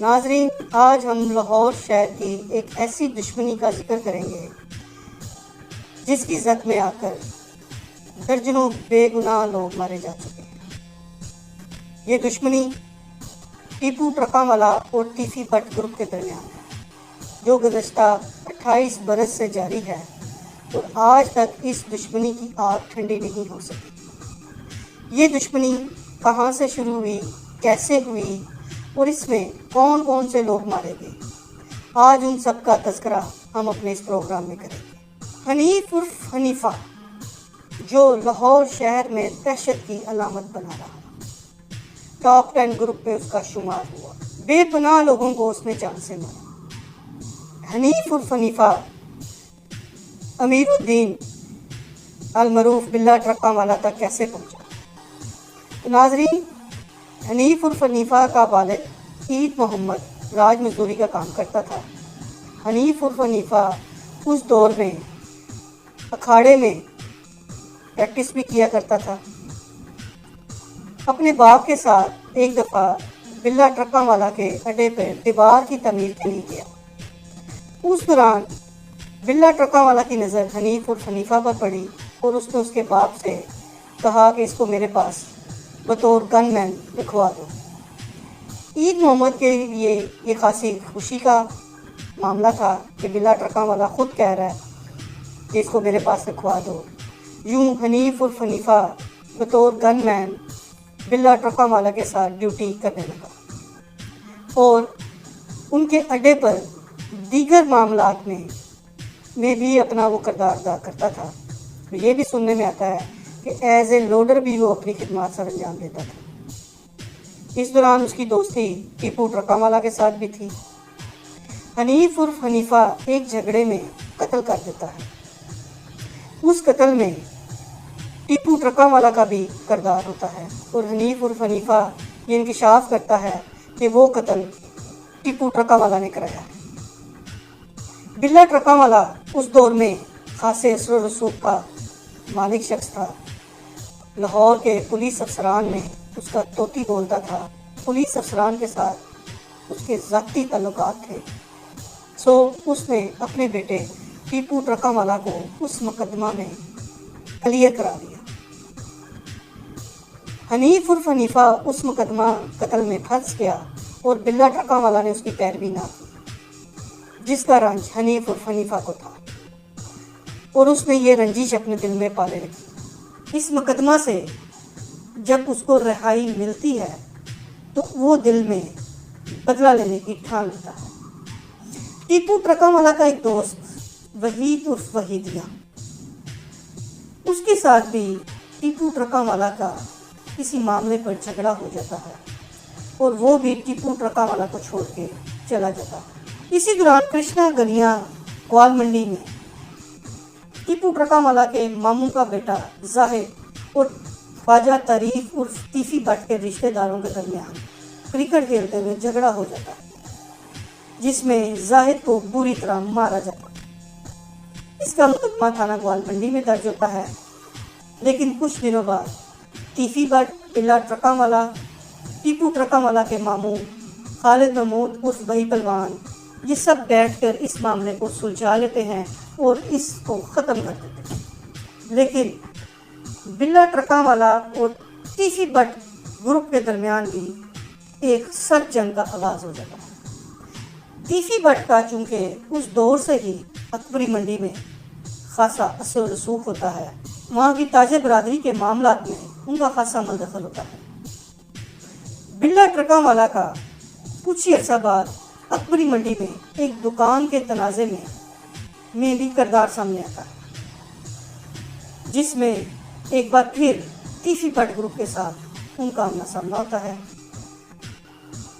ناظرین، آج ہم لاہور شہر کی ایک ایسی دشمنی کا ذکر کریں گے جس کی زد میں آ کر درجنوں بے گناہ لوگ مارے جا چکے ہیں۔ یہ دشمنی ٹیپو ٹرکاں والا اور ٹیفی بٹ گروپ کے درمیان ہے، جو گزشتہ 28 برس سے جاری ہے اور آج تک اس دشمنی کی آگ ٹھنڈی نہیں ہو سکی۔ یہ دشمنی کہاں سے شروع ہوئی، کیسے ہوئی اور اس میں کون کون سے لوگ مارے گئے، آج ان سب کا تذکرہ ہم اپنے اس پروگرام میں کریں گے۔ حنیف عرف حنیفہ، جو لاہور شہر میں دہشت کی علامت بنا رہا، ٹاپ 10 گروپ میں اس کا شمار ہوا، بے پناہ لوگوں کو اس نے جان سے مارا۔ حنیف عرف حنیفہ امیر الدین المعروف بلا ٹرکاں والا تک کیسے پہنچا؟ تو ناظرین، حنیف عرف حنیفہ کا والد عید محمد راج مزدوری کا کام کرتا تھا۔ حنیف عرف حنیفہ اس دور میں اکھاڑے میں پریکٹس بھی کیا کرتا تھا۔ اپنے باپ کے ساتھ ایک دفعہ بلا ٹرکاں والا کے اڈے پر دیوار کی تعمیر کے لیے گیا۔ اس دوران بلا ٹرکاں والا کی نظر حنیف عرف حنیفہ پر پڑی اور اس نے اس کے باپ سے کہا کہ اس کو میرے پاس بطور گن مین رکھوا دو۔ عید محمد کے لیے یہ خاصی خوشی کا معاملہ تھا کہ بلا ٹرکاں والا خود کہہ رہا ہے کہ اس کو میرے پاس رکھوا دو۔ یوں حنیف عرف حنیفہ بطور گن مین بلا ٹرکاں والا کے ساتھ ڈیوٹی کرنے لگا اور ان کے اڈے پر دیگر معاملات میں بھی اپنا وہ کردار ادا کرتا تھا۔ یہ بھی سننے میں آتا ہے کہ ایز اے لوڈر بھی وہ اپنی خدمات سر انجام دیتا تھا۔ اس دوران اس کی دوستی ٹیپو ٹرکاں والا کے ساتھ بھی تھی۔ حنیف عرف حنیفہ ایک جھگڑے میں قتل کر دیتا ہے۔ اس قتل میں ٹیپو ٹرکاں والا کا بھی کردار ہوتا ہے اور حنیف عرف حنیفہ یہ انکشاف کرتا ہے کہ وہ قتل ٹیپو ٹرکاں والا نے کرایا ہے۔ بلا ٹرکاں والا اس دور میں خاصے اثر و رسوخ کا مالک شخص تھا۔ لاہور کے پولیس افسران میں اس کا طوطی بولتا تھا۔ پولیس افسران کے ساتھ اس کے ذاتی تعلقات تھے، سو اس نے اپنے بیٹے ٹیپو ٹرکاں والا کو اس مقدمہ میں کلیئر کرا دیا۔ حنیف عرف حنیفہ اس مقدمہ قتل میں پھنس گیا اور بلا ٹرکاں والا نے اس کی پیروی نہ کی، جس کا رنج حنیف عرف حنیفہ کو تھا اور اس نے یہ رنجش اپنے دل میں پالے رکھی۔ اس مقدمہ سے جب اس کو رہائی ملتی ہے تو وہ دل میں بدلہ لینے کی ٹھان لیتا ہے۔ ٹیپو ٹرکاں والا کا ایک دوست وحید عرف وحیدیہ، اس کے ساتھ بھی ٹیپو ٹرکاں والا کا کسی معاملے پر جھگڑا ہو جاتا ہے اور وہ بھی ٹیپو ٹرکاں والا کو چھوڑ کے چلا جاتا ہے۔ اسی دوران کرشنا گلیاں گوال منڈی میں ٹیپو ٹرکاں والا کے ماموں کا بیٹا زاہد اور خواجہ طریف عرف ٹیفی بٹ کے رشتہ داروں کے درمیان کرکٹ کھیلتے ہوئے جھگڑا ہو جاتا ہے، جس میں زاہد کو بری طرح مارا جاتا ہے۔ اس کا مقدمہ تھانہ گوال منڈی میں درج ہوتا ہے، لیکن کچھ دنوں بعد ٹیفی بٹ، بلا ٹرکاں والا، ٹیپو ٹرکاں والا کے ماموں خالد محمود عرف بھائی پلوان، یہ سب بیٹھ کر اس معاملے کو سلجھا لیتے ہیں اور اس کو ختم کر دیتے ہیں۔ لیکن بلا ٹرکاں والا اور ٹیفی بٹ گروپ کے درمیان بھی ایک سخت جنگ کا آغاز ہو جاتا ہے۔ ٹیفی بٹ کا چونکہ اس دور سے ہی اکبری منڈی میں خاصا اثر و رسوخ ہوتا ہے، وہاں کی تاجر برادری کے معاملات میں ان کا خاصا مدخل ہوتا ہے۔ بلا ٹرکاں والا کا کچھ ہی عرصہ بعد اکبری منڈی میں ایک دکان کے تنازع میں بھی کردار سامنے آتا ہے، جس میں ایک بار پھر ٹیفی بٹ گروپ کے ساتھ ان کا آمنا سامنا ہوتا ہے۔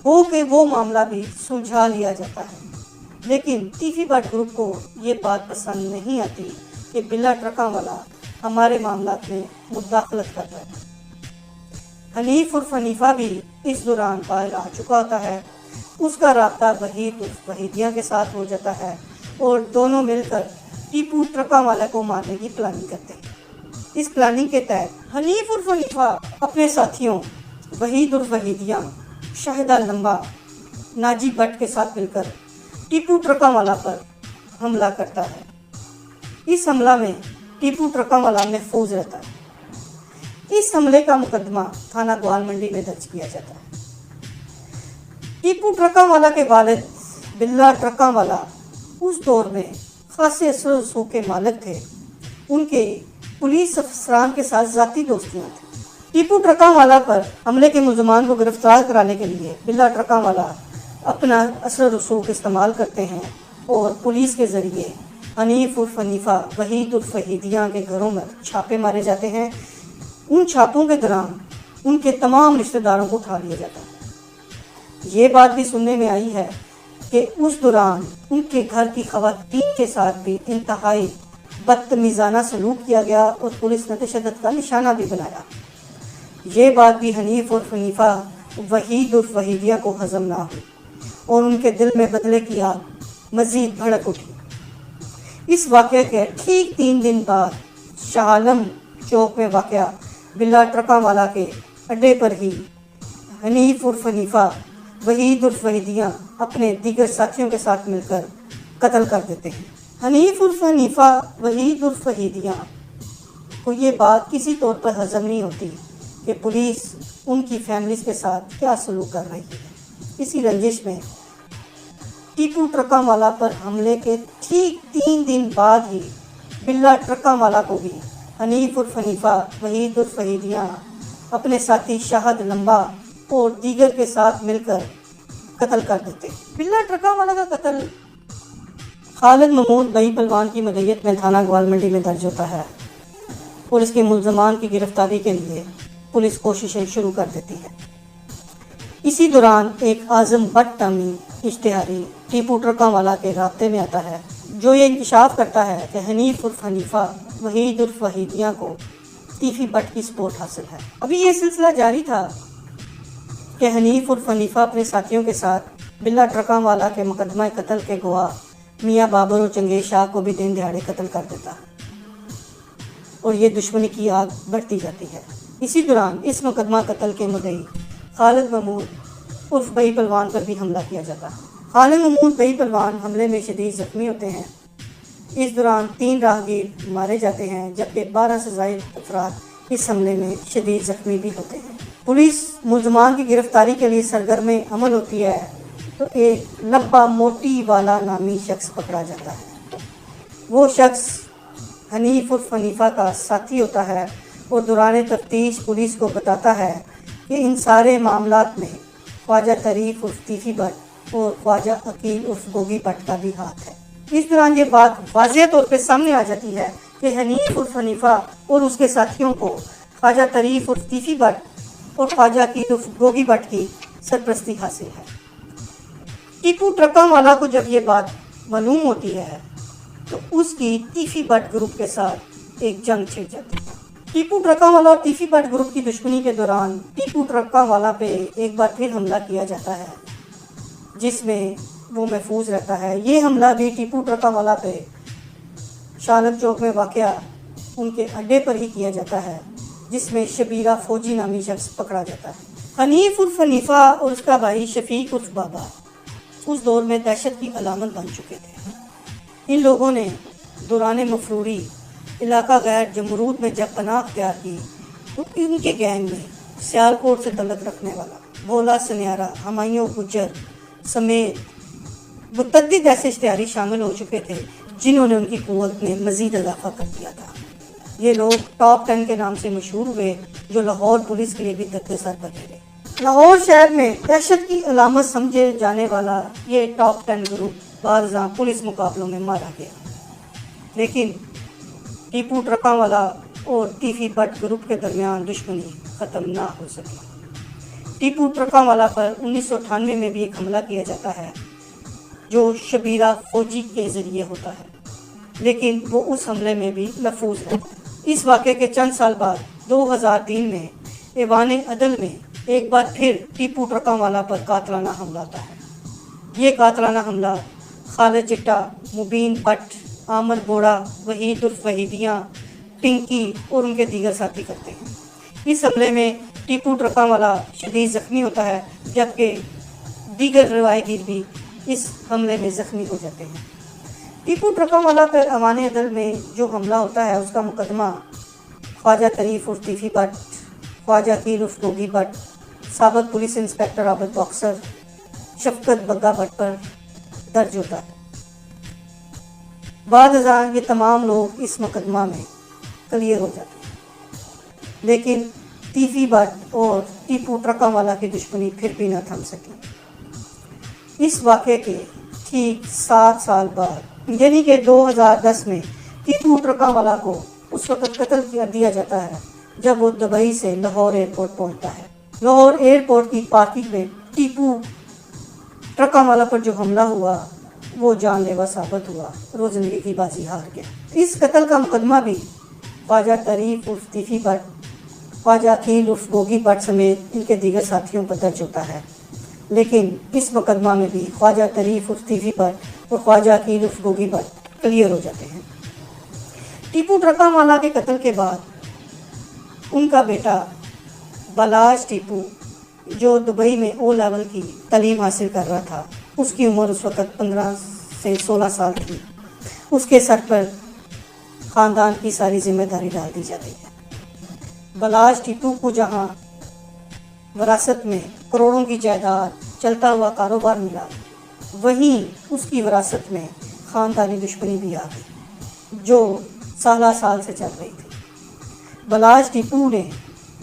ہو کہ وہ معاملہ بھی سلجھا لیا جاتا ہے، لیکن ٹیفی بٹ گروپ کو یہ بات پسند نہیں آتی کہ بلا ٹرکاں والا ہمارے معاملات میں مداخلت کر رہا ہے۔ حنیف عرف حنیفہ بھی اس دوران باہر آ چکا ہوتا ہے۔ اس کا رابطہ وحید عرف وحیدیہ کے ساتھ ہو جاتا ہے اور دونوں مل کر ٹیپو ٹرکاں والا کو مارنے کی پلاننگ کرتے ہیں۔ اس پلاننگ کے تحت حنیف عرف حنیفہ اپنے ساتھیوں وحید عرف وحیدیہ، شاہدہ لمبا، ناجی بٹ کے ساتھ مل کر ٹیپو ٹرکاوالا پر حملہ کرتا ہے۔ اس حملہ میں ٹیپو ٹرکاوالا محفوظ رہتا ہے۔ اس حملے کا مقدمہ تھانہ گوال منڈی میں درج کیا جاتا ہے۔ ٹیپو ٹرکاوالا کے والد بلا ٹرکاوالا اس دور میں خاصے اثر و رسوخ کے مالک تھے۔ ان کے پولیس افسران کے ساتھ ذاتی دوستیاں تھیں۔ ٹیپو ٹرکاوالا پر حملے کے ملزمان کو گرفتار کرانے کے لیے بلا ٹرکاوالا اپنا اثر و رسوخ استعمال کرتے ہیں اور پولیس کے ذریعے حنیف عرف حنیفہ وحید عرف وحیدیہ کے گھروں میں چھاپے مارے جاتے ہیں۔ ان چھاپوں کے دوران ان کے تمام رشتہ داروں کو اٹھا لیا جاتا ہے۔ یہ بات بھی سننے میں آئی ہے کہ اس دوران ان کے گھر کی خواتین کے ساتھ بھی انتہائی بدتمیزانہ سلوک کیا گیا اور پولیس نے تشدد کا نشانہ بھی بنایا۔ یہ بات بھی حنیف عرف حنیفہ وحید عرف وحیدیہ کو ہضم نہ ہوئی اور ان کے دل میں بدلے کی آگ مزید بھڑک اٹھی۔ اس واقعے کے ٹھیک 3 دن بعد شاہ عالم چوک میں واقع بلا ٹرکاوالا کے اڈے پر ہی حنیف عرف حنیفہ وحید عرف وحیدیہ اپنے دیگر ساتھیوں کے ساتھ مل کر قتل کر دیتے ہیں۔ حنیف عرف حنیفہ وحید عرف وحیدیہ کو یہ بات کسی طور پر ہضم نہیں ہوتی کہ پولیس ان کی فیملیز کے ساتھ کیا سلوک کر رہی ہے۔ اسی رنجش میں ٹیپو ٹرکاوالا پر حملے کے ٹھیک 3 دن بعد ہی بلا ٹرکاوالا کو بھی حنیف عرف حنیفہ وحید عرف وحیدیہ اپنے ساتھی شاہد لمبا اور دیگر کے ساتھ مل کر قتل کر دیتے۔ بلا ٹرکاوالا کا قتل خالد محمود بئی پلوان کی مدعیت میں تھانہ گوال منڈی میں درج ہوتا ہے اور اس کے ملزمان کی گرفتاری کے لیے پولیس کوششیں شروع کر دیتی ہے۔ اسی دوران ایک اعظم بٹ نامی اشتہاری ٹیپو ٹرکاوالا کے رابطے میں آتا ہے، جو یہ انکشاف کرتا ہے کہ حنیف عرف حنیفہ وحید عرف وحیدیہ کو ٹیفی بٹ کی سپورٹ حاصل ہے۔ ابھی یہ سلسلہ جاری تھا کہ حنیف عرف حنیفہ اپنے ساتھیوں کے ساتھ بلا ٹرکاوالا کے مقدمہ قتل کے گواہ میاں بابر اور چنگیز شاہ کو بھی دن دہاڑے قتل کر دیتا اور یہ دشمنی کی آگ بڑھتی جاتی ہے۔ اسی دوران اس مقدمہ قتل کے مدعی خالد محمود عرف بئی پلوان پر بھی حملہ کیا جاتا ہے۔ خالد محمود بئی پلوان حملے میں شدید زخمی ہوتے ہیں۔ اس دوران 3 راہگیر مارے جاتے ہیں جبکہ 12 سے زائد افراد اس حملے میں شدید زخمی بھی ہوتے ہیں۔ پولیس ملزمان کی گرفتاری کے لیے سرگرم عمل ہوتی ہے تو ایک لبا موٹی والا نامی شخص پکڑا جاتا ہے۔ وہ شخص حنیف عرف حنیفہ کا ساتھی ہوتا ہے اور دوران تفتیش پولیس کو بتاتا ہے کہ ان سارے معاملات میں خواجہ طریف عرف ٹیفی بٹ اور خواجہ عقیل عرف گوگی بٹ کا بھی ہاتھ ہے۔ اس دوران یہ بات واضح طور پہ سامنے آ جاتی ہے کہ حنیف عرف حنیفہ اور اس کے ساتھیوں کو خواجہ طریف عرف ٹیفی بٹ اور خواجہ عقیل عرف گوگی بٹ کی سرپرستی حاصل ہے۔ ٹیپو ٹرکاوالا کو جب یہ بات معلوم ہوتی ہے تو اس کی ٹیفی بٹ گروپ کے ساتھ ایک جنگ چھڑ جاتی ہے۔ ٹیپو ٹرکاوالا اور ٹیفی بٹ گروپ کی دشمنی کے دوران ٹیپو ٹرکاوالا پہ ایک بار پھر حملہ کیا جاتا ہے جس میں وہ محفوظ رہتا ہے۔ یہ حملہ بھی ٹیپو ٹرکاوالا پہ شاہ عالم چوک میں واقع ان کے اڈے پر ہی کیا جاتا ہے جس میں شبیرہ فوجی نامی شخص پکڑا جاتا ہے۔ حنیف عرف حنیفہ اور اس کا بھائی شفیق عرف بابا اس دور میں دہشت کی علامت بن چکے تھے۔ ان لوگوں نے دوران مفروری علاقہ غیر جمرود میں جب پناہ اختیار کی تو ان کے گینگ میں سیالکوٹ سے تعلق رکھنے والا بھولا سنیارا، ہمایوں گجر سمیت متعدد ایسے اشتہاری شامل ہو چکے تھے جنہوں نے ان کی قوت میں مزید اضافہ کر دیا تھا۔ یہ لوگ ٹاپ 10 کے نام سے مشہور ہوئے جو لاہور پولیس کے لیے بھی درد سر بنے رہے۔ لاہور شہر میں دہشت کی علامت سمجھے جانے والا یہ ٹاپ 10 گروپ بارزاں پولیس مقابلوں میں مارا گیا، لیکن ٹیپو ٹرکاوالا اور ٹیفی بٹ گروپ کے درمیان دشمنی ختم نہ ہو سکی۔ ٹیپو ٹرکاوالا پر 1998 میں بھی ایک حملہ کیا جاتا ہے جو شبیرہ فوجی کے ذریعے ہوتا ہے، لیکن وہ اس حملے میں بھی محفوظ ہے۔ اس واقعے کے چند سال بعد 2003 میں ایوان عدل میں ایک بار پھر ٹیپو ٹرکاوالا پر قاتلانہ حملہ ہوتا ہے۔ یہ قاتلانہ حملہ خالد چٹا، مبین بٹ، عامر بوڑا، وحید عرف وحیدیہ، پنکی اور ان کے دیگر ساتھی کرتے ہیں۔ اس حملے میں ٹیپو ٹرکاوالا شدید زخمی ہوتا ہے جبکہ دیگر روایگیر بھی اس حملے میں زخمی ہو جاتے ہیں۔ ٹیپو ٹرکوں والا پر امان عدل میں جو حملہ ہوتا ہے اس کا مقدمہ خواجہ طریف عرف طیفی بٹ، خواجہ عقیل عرف گوگی بٹ، سابق پولیس انسپکٹر عابد باکسر، شفقت بگا بٹ پر درج ہوتا ہے۔ بعد ازاں یہ تمام لوگ اس مقدمہ میں کلیئر ہو جاتے ہیں، لیکن طیفی بٹ اور ٹیپو ٹرکوں والا کی دشمنی پھر بھی نہ تھم سکی۔ اس واقعے کے ٹھیک 7 سال بعد یعنی کہ 2010 میں ٹیپو ٹرکوں والا کو اس وقت قتل کر دیا جاتا ہے جب وہ دبئی سے لاہور ایئرپورٹ پہنچتا ہے۔ لاہور ایئرپورٹ کی پارکنگ میں ٹیپو ٹرکوں والا پر جو حملہ ہوا وہ جان لیوا ثابت ہوا اور وہ زندگی کی بازی ہار گیا۔ اس قتل کا مقدمہ بھی خواجہ طریف عرف طیفی بٹ، خواجہ عقیل عرف گوگی بٹ سمیت ان کے دیگر ساتھیوں پر درج ہوتا ہے، لیکن اس مقدمہ میں بھی خواجہ طریف عرف طیفی بٹ اور خواجہ عقیل عرف گوگی بٹ کلیئر ہو جاتے ہیں۔ ٹیپو ٹرکوں والا کے قتل کے بعد ان کا بیٹا بلاج ٹیپو جو دبئی میں او لیول کی تعلیم حاصل کر رہا تھا، اس کی عمر اس وقت 15 سے 16 سال تھی، اس کے سر پر خاندان کی ساری ذمہ داری ڈال دی جاتی ہے۔ بلاج ٹیپو کو جہاں وراثت میں کروڑوں کی جائیداد، چلتا ہوا کاروبار ملا، وہیں اس کی وراثت میں خاندانی دشمنی بھی آ گئی جو سالہ سال سے چل رہی تھی۔ بلاج ٹیپو نے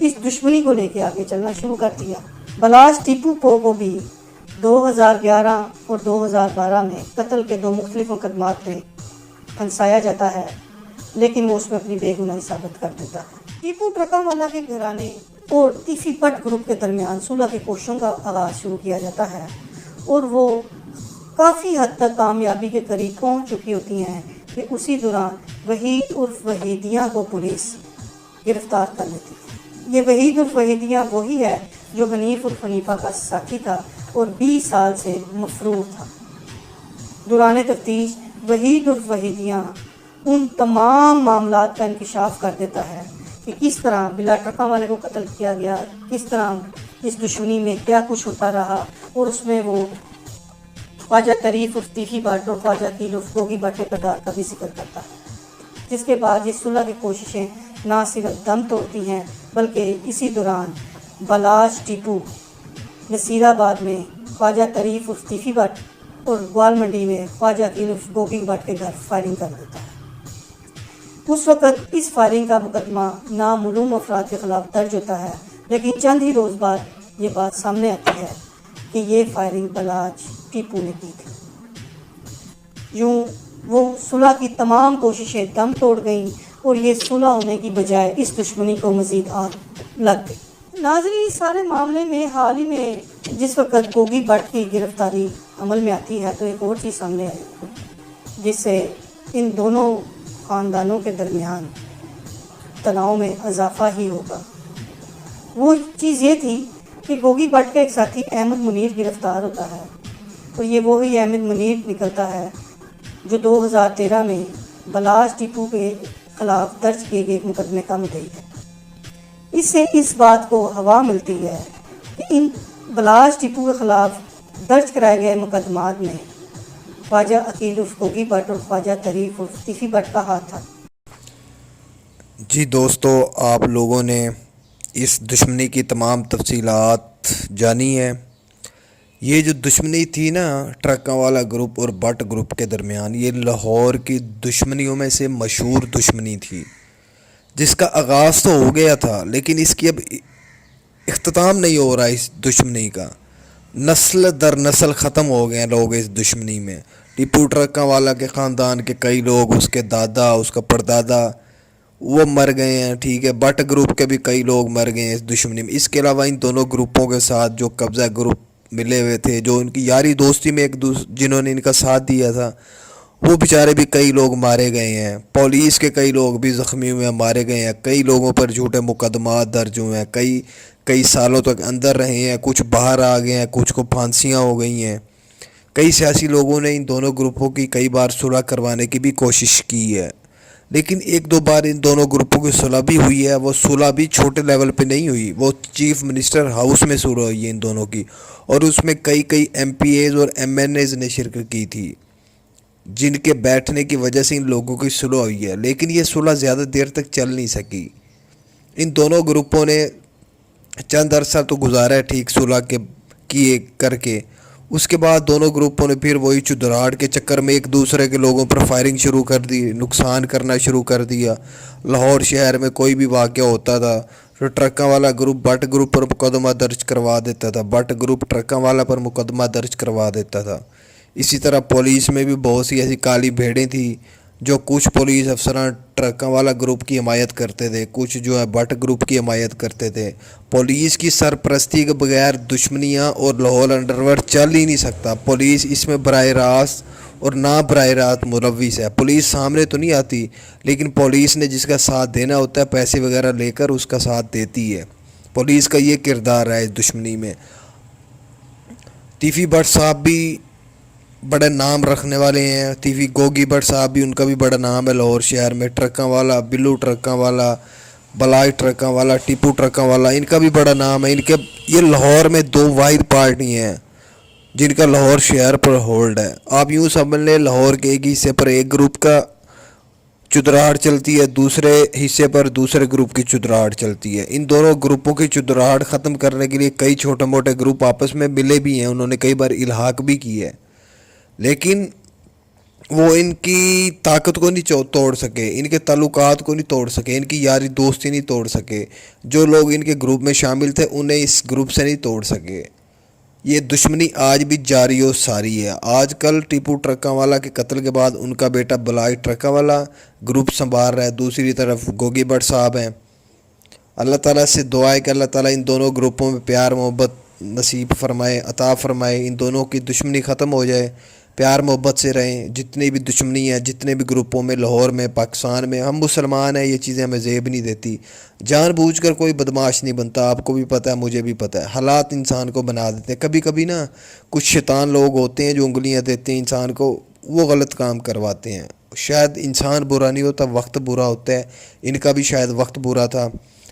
اس دشمنی کو لے کے آگے چلنا شروع کر دیا۔ بلاج ٹیپو کو بھی 2011 اور 2012 میں قتل کے 2 مختلف مقدمات میں پھنسایا جاتا ہے، لیکن وہ اس میں اپنی بے گناہی ثابت کر دیتا ہے۔ ٹیپو ٹرکوں والا کے گھرانے اور طیفی بٹ گروپ کے درمیان صلح کی کوششوں کا آغاز شروع کیا جاتا ہے اور وہ کافی حد تک کامیابی کے قریب پہنچ چکی ہوتی ہیں کہ اسی دوران وحید عرف وحیدیہ کو پولیس گرفتار کر لیتی ہے۔ یہ وحید عرف وحیدیہ وہی ہے جو حنیف عرف حنیفہ کا ساتھی تھا اور 20 سال سے مفرور تھا۔ دوران تفتیش وحید عرف وحیدیہ ان تمام معاملات کا انکشاف کر دیتا ہے کہ کس طرح بلا ٹرکوں والے کو قتل کیا گیا، کس طرح اس دشمنی میں کیا کچھ ہوتا رہا، اور اس میں وہ خواجہ طریف عرف طیفی بٹ اور خواجہ عقیل عرف گوگی بٹ کے کردار کا بھی ذکر کرتا ہے۔ جس کے بعد یہ صلح کی کوششیں نہ صرف دم توڑتی ہیں بلکہ اسی دوران بلاج ٹیپو نصیر آباد میں خواجہ طریف عرف طیفی بٹ اور گوال منڈی میں خواجہ عقیل عرف گوگی بٹ کے گھر فائرنگ کر دیتا ہے۔ اس وقت اس فائرنگ کا مقدمہ نامعلوم افراد کے خلاف درج ہوتا ہے، لیکن چند ہی روز بعد یہ بات سامنے آتی ہے کہ یہ فائرنگ بلاج ٹیپو نے کی تھی۔ یوں وہ صلح کی تمام کوششیں دم توڑ گئیں اور یہ صلح ہونے کی بجائے اس دشمنی کو مزید آگ لگ گئی۔ ناظرین، اس سارے معاملے میں حال ہی میں جس وقت گوگی بٹ کی گرفتاری عمل میں آتی ہے تو ایک اور چیز سامنے آئی جس سے ان دونوں خاندانوں کے درمیان تناؤ میں اضافہ ہی ہوگا۔ وہ چیز یہ تھی کہ گوگی بٹ کا ایک ساتھی احمد منیر گرفتار ہوتا ہے اور یہ وہی احمد منیر نکلتا ہے جو 2013 میں بلاج ٹیپو کے خلاف درج کیے گئے مقدمے کا مدعی ہے۔ اس سے اس بات کو ہوا ملتی ہے کہ ان بلاج ٹیپو کے خلاف درج کرائے گئے مقدمات میں خواجہ عقیل عرف گوگی بٹ اور خواجہ طریف عرف طیفی بٹ کا ہاتھ تھا۔ جی دوستو، آپ لوگوں نے اس دشمنی کی تمام تفصیلات جانی ہیں۔ یہ جو دشمنی تھی نا ٹرکوں والا گروپ اور بٹ گروپ کے درمیان، یہ لاہور کی دشمنیوں میں سے مشہور دشمنی تھی جس کا آغاز تو ہو گیا تھا، لیکن اس کی اب اختتام نہیں ہو رہا۔ اس دشمنی کا نسل در نسل ختم ہو گئے ہیں لوگ اس دشمنی میں۔ ٹیپو ٹرکوں والا کے خاندان کے کئی لوگ، اس کے دادا، اس کا پردادا، وہ مر گئے ہیں، ٹھیک ہے۔ بٹ گروپ کے بھی کئی لوگ مر گئے ہیں اس دشمنی میں۔ اس کے علاوہ ان دونوں گروپوں کے ساتھ جو قبضہ گروپ ملے ہوئے تھے، جو ان کی یاری دوستی میں جنہوں نے ان کا ساتھ دیا تھا، وہ بیچارے بھی کئی لوگ مارے گئے ہیں۔ پولیس کے کئی لوگ بھی زخمی ہوئے ہیں، مارے گئے ہیں۔ کئی لوگوں پر جھوٹے مقدمات درج ہوئے ہیں، کئی سالوں تک اندر رہے ہیں، کچھ باہر آ گئے ہیں، کچھ کو پھانسیاں ہو گئی ہیں۔ کئی سیاسی لوگوں نے ان دونوں گروپوں کی کئی بار صلح کروانے کی بھی کوشش کی ہے، لیکن ایک دو بار ان دونوں گروپوں کی صلح بھی ہوئی ہے. وہ صلح بھی چھوٹے لیول پہ نہیں ہوئی, وہ چیف منسٹر ہاؤس میں صلح ہوئی ہے ان دونوں کی, اور اس میں کئی ایم پی ایز اور ایم این ایز نے شرکت کی تھی, جن کے بیٹھنے کی وجہ سے ان لوگوں کی صلح ہوئی ہے. لیکن یہ صلح زیادہ دیر تک چل نہیں سکی. ان دونوں گروپوں نے چند عرصہ تو گزارا ہے ٹھیک صلح کیے کر کے. اس کے بعد دونوں گروپوں نے پھر وہی چدراہٹ کے چکر میں ایک دوسرے کے لوگوں پر فائرنگ شروع کر دی, نقصان کرنا شروع کر دیا. لاہور شہر میں کوئی بھی واقعہ ہوتا تھا تو ٹرکاں والا گروپ بٹ گروپ پر مقدمہ درج کروا دیتا تھا, بٹ گروپ ٹرکاں والا پر مقدمہ درج کروا دیتا تھا. اسی طرح پولیس میں بھی بہت سی ایسی کالی بھیڑیں تھیں جو کچھ پولیس افسران ٹرکاں والا گروپ کی حمایت کرتے تھے, کچھ جو ہے بٹ گروپ کی حمایت کرتے تھے. پولیس کی سرپرستی کے بغیر دشمنیاں اور لاہور انڈر ورلڈ چل ہی نہیں سکتا. پولیس اس میں براہ راست اور نہ براہ راست ملوث ہے. پولیس سامنے تو نہیں آتی, لیکن پولیس نے جس کا ساتھ دینا ہوتا ہے پیسے وغیرہ لے کر اس کا ساتھ دیتی ہے. پولیس کا یہ کردار ہے اس دشمنی میں. ٹیفی بٹ صاحب بھی بڑے نام رکھنے والے ہیں. ٹیفی گوگی بٹ صاحب بھی, ان کا بھی بڑا نام ہے لاہور شہر میں. ٹرکاں والا, بلو ٹرکاں والا, بلائی ٹرکاں والا, ٹیپو ٹرکاں والا, ان کا بھی بڑا نام ہے. یہ لاہور میں دو واحد پارٹی ہیں جن کا لاہور شہر پر ہولڈ ہے. آپ یوں سمجھ لیں لاہور کے ایک حصے پر ایک گروپ کا چدراہٹ چلتی ہے, دوسرے حصے پر دوسرے گروپ کی چدراہٹ چلتی ہے. ان دونوں گروپوں کی چدراہٹ ختم کرنے کے لیے کئی چھوٹے موٹے گروپ آپس میں ملے بھی ہیں, انہوں نے کئی بار الحاق بھی کی ہے, لیکن وہ ان کی طاقت کو نہیں توڑ سکے, ان کے تعلقات کو نہیں توڑ سکے, ان کی یاری دوستی نہیں توڑ سکے. جو لوگ ان کے گروپ میں شامل تھے انہیں اس گروپ سے نہیں توڑ سکے. یہ دشمنی آج بھی جاری و ساری ہے. آج کل ٹیپو ٹرکاں والا کے قتل کے بعد ان کا بیٹا بلائی ٹرکاں والا گروپ سنبھال رہا ہے, دوسری طرف گوگی بٹ صاحب ہیں. اللہ تعالیٰ سے دعا ہے کہ اللہ تعالیٰ ان دونوں گروپوں میں پیار محبت نصیب فرمائے, عطا فرمائے, ان دونوں کی دشمنی ختم ہو جائے, پیار محبت سے رہیں. جتنی بھی دشمنی ہے جتنے بھی گروپوں میں, لاہور میں, پاکستان میں, ہم مسلمان ہیں, یہ چیزیں ہمیں زیب نہیں دیتی. جان بوجھ کر کوئی بدماش نہیں بنتا, آپ کو بھی پتہ ہے مجھے بھی پتہ ہے. حالات انسان کو بنا دیتے ہیں. کبھی کبھی نا کچھ شیطان لوگ ہوتے ہیں جو انگلیاں دیتے ہیں انسان کو, وہ غلط کام کرواتے ہیں. شاید انسان برا نہیں ہوتا, وقت برا ہوتا ہے. ان کا بھی شاید وقت برا تھا.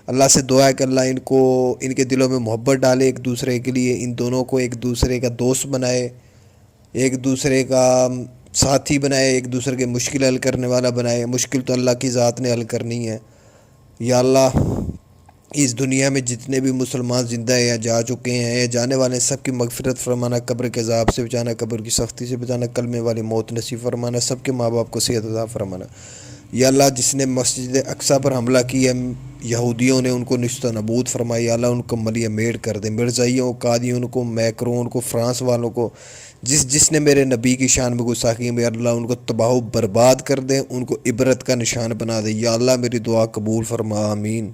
اللہ سے دعا ہے کہ اللہ ان کے دلوں میں محبت ڈالے ایک دوسرے کے لیے, ان دونوں کو ایک دوسرے کا دوست بنائے, ایک دوسرے کا ساتھی بنائے, ایک دوسرے کے مشکل حل کرنے والا بنائے. مشکل تو اللہ کی ذات نے حل کرنی ہے. یا اللہ اس دنیا میں جتنے بھی مسلمان زندہ ہیں یا جا چکے ہیں یا جانے والے ہیں, سب کی مغفرت فرمانا, قبر کے عذاب سے بچانا, قبر کی سختی سے بچانا, کلمے والی موت نصیب فرمانا, سب کے ماں باپ کو صحت عطا فرمانا. یا اللہ جس نے مسجد اقصیٰ پر حملہ کیا یہودیوں نے, ان کو نیست و نابود فرمائی. یا اللہ ان کو ملیح میڑ کر دے. مرزائیوں, قادیوں کو, میکرون کو, فرانس والوں کو, جس نے میرے نبی کی شان میں گستاخی میں, اللہ ان کو تباہ و برباد کر دے, ان کو عبرت کا نشان بنا دے. یا اللہ میری دعا قبول فرما, آمین.